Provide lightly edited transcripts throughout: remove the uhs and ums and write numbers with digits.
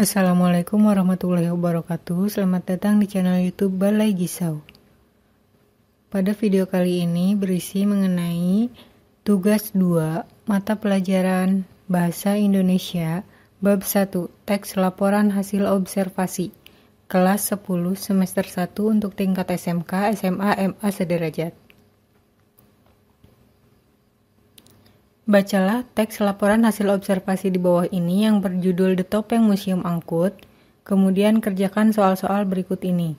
Assalamualaikum warahmatullahi wabarakatuh. Selamat datang di channel YouTube Balai Gisau. Pada video kali ini berisi mengenai tugas 2 mata pelajaran Bahasa Indonesia bab 1 teks laporan hasil observasi kelas 10 semester 1 untuk tingkat SMK, SMA, MA sederajat. Bacalah teks laporan hasil observasi di bawah ini yang berjudul The Topeng Museum Angkut, kemudian kerjakan soal-soal berikut ini.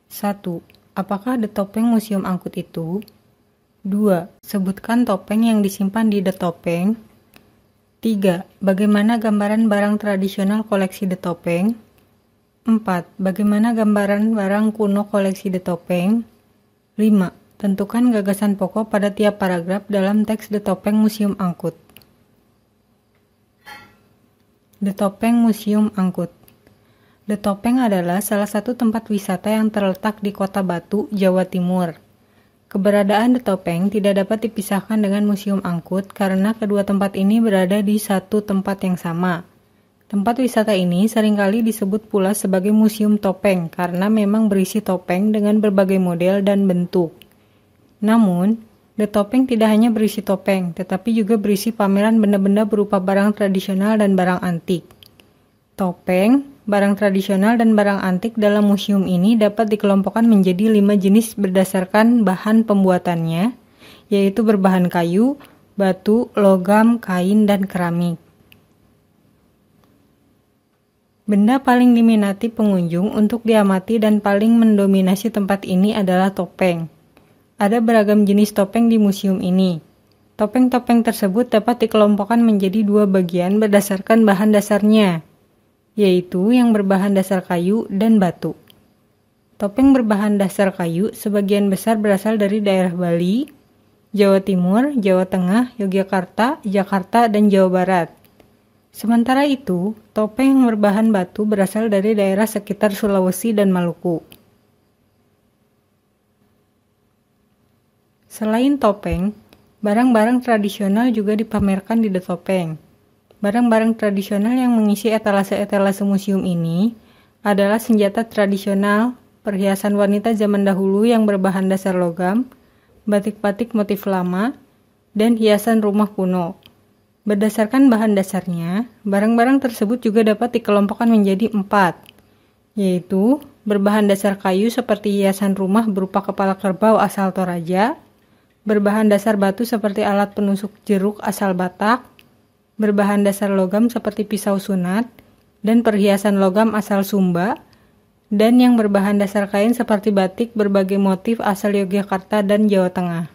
1. Apakah The Topeng Museum Angkut itu? 2. Sebutkan topeng yang disimpan di The Topeng. 3. Bagaimana gambaran barang tradisional koleksi The Topeng? 4. Bagaimana gambaran barang kuno koleksi The Topeng? 5. Tentukan gagasan pokok pada tiap paragraf dalam teks The Topeng Museum Angkut. The Topeng Museum Angkut. The Topeng adalah salah satu tempat wisata yang terletak di Kota Batu, Jawa Timur. Keberadaan The Topeng tidak dapat dipisahkan dengan Museum Angkut karena kedua tempat ini berada di satu tempat yang sama. Tempat wisata ini seringkali disebut pula sebagai Museum Topeng karena memang berisi topeng dengan berbagai model dan bentuk. Namun, The Topeng tidak hanya berisi topeng, tetapi juga berisi pameran benda-benda berupa barang tradisional dan barang antik. Topeng, barang tradisional, dan barang antik dalam museum ini dapat dikelompokkan menjadi 5 jenis berdasarkan bahan pembuatannya, yaitu berbahan kayu, batu, logam, kain, dan keramik. Benda paling diminati pengunjung untuk diamati dan paling mendominasi tempat ini adalah topeng. Ada beragam jenis topeng di museum ini. Topeng-topeng tersebut dapat dikelompokkan menjadi 2 bagian berdasarkan bahan dasarnya, yaitu yang berbahan dasar kayu dan batu. Topeng berbahan dasar kayu sebagian besar berasal dari daerah Bali, Jawa Timur, Jawa Tengah, Yogyakarta, Jakarta, dan Jawa Barat. Sementara itu, topeng yang berbahan batu berasal dari daerah sekitar Sulawesi dan Maluku. Selain topeng, barang-barang tradisional juga dipamerkan di The Topeng. Barang-barang tradisional yang mengisi etalase-etalase museum ini adalah senjata tradisional, perhiasan wanita zaman dahulu yang berbahan dasar logam, batik-batik motif lama, dan hiasan rumah kuno. Berdasarkan bahan dasarnya, barang-barang tersebut juga dapat dikelompokkan menjadi 4, yaitu berbahan dasar kayu seperti hiasan rumah berupa kepala kerbau asal Toraja, berbahan dasar batu seperti alat penusuk jeruk asal Batak, berbahan dasar logam seperti pisau sunat, dan perhiasan logam asal Sumba, dan yang berbahan dasar kain seperti batik berbagai motif asal Yogyakarta dan Jawa Tengah.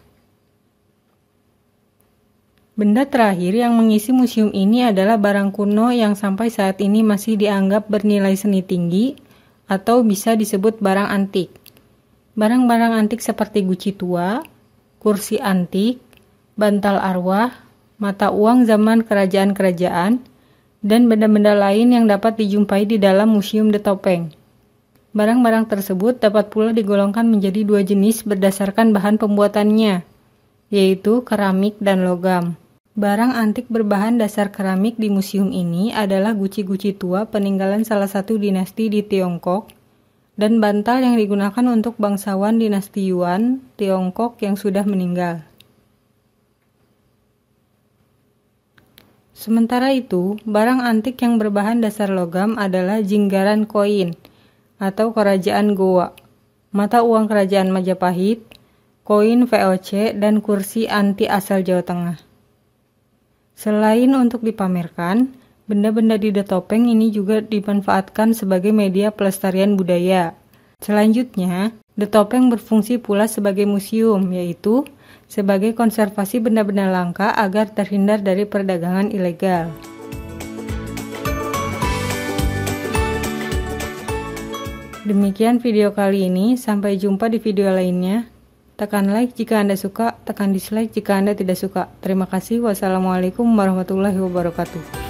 Benda terakhir yang mengisi museum ini adalah barang kuno yang sampai saat ini masih dianggap bernilai seni tinggi atau bisa disebut barang antik. Barang-barang antik seperti guci tua, kursi antik, bantal arwah, mata uang zaman kerajaan-kerajaan, dan benda-benda lain yang dapat dijumpai di dalam Museum The Topeng. Barang-barang tersebut dapat pula digolongkan menjadi 2 jenis berdasarkan bahan pembuatannya, yaitu keramik dan logam. Barang antik berbahan dasar keramik di museum ini adalah guci-guci tua peninggalan salah satu dinasti di Tiongkok, dan bantal yang digunakan untuk bangsawan dinasti Yuan, Tiongkok yang sudah meninggal. Sementara itu, barang antik yang berbahan dasar logam adalah jinggaran koin atau kerajaan Gowa, mata uang kerajaan Majapahit, koin VOC, dan kursi anti asal Jawa Tengah. Selain untuk dipamerkan, benda-benda di The Topeng ini juga dimanfaatkan sebagai media pelestarian budaya. Selanjutnya, The Topeng berfungsi pula sebagai museum, yaitu sebagai konservasi benda-benda langka agar terhindar dari perdagangan ilegal. Demikian video kali ini, sampai jumpa di video lainnya. Tekan like jika Anda suka, tekan dislike jika Anda tidak suka. Terima kasih. Wassalamualaikum warahmatullahi wabarakatuh.